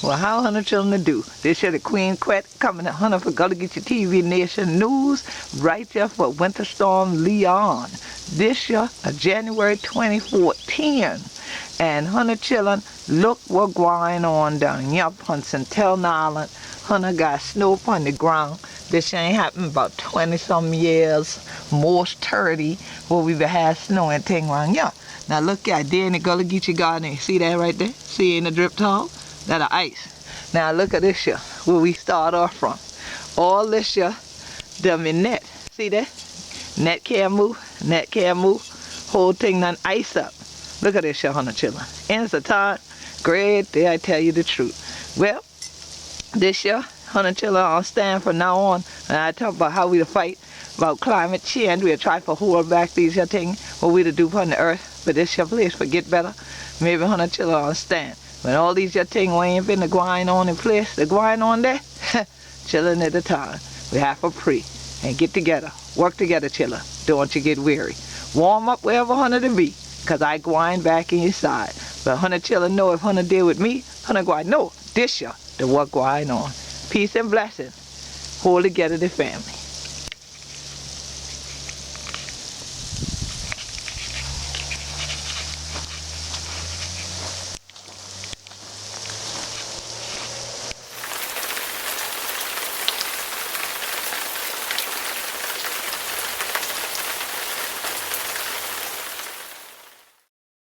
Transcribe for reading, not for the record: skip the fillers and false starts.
Well, how Hunter children to do? This year the Queen Quet coming to Hunter for Gullah Geechee TV Nation News right there for Winter Storm Leon. This year, January 2014. And Hunter children, look what going on down here on Centelna Island. Hunter got snow on the ground. This ain't happened about 20-some years, most 30, where we've had snow and thing around here. Now look at there in the Gullah Geechee garden. See that right there? See in the drip towel? That ice. Now look at this here, where we start off from. All this here, them in net. See that? Net can't move, net can't move. Whole thing done ice up. Look at this here, Hunter children. And it's a time, great day, I tell you the truth. Well, this year, Hunter children, I'll stand from now on, and I talk about how we to fight about climate change. We'll try to hold back these here things, what we to do on the earth, but this here place for get better. Maybe Hunter children I'll stand. When all these your things we ain't been going on in place, the going on there, children at the time. We have to pray and get together, work together, children. Don't you get weary. Warm up wherever Hunter to be, cause I going back in your side. But Hunter children know if Hunter deal with me, Hunter going know this year the work going on. Peace and blessing. Hold together the family.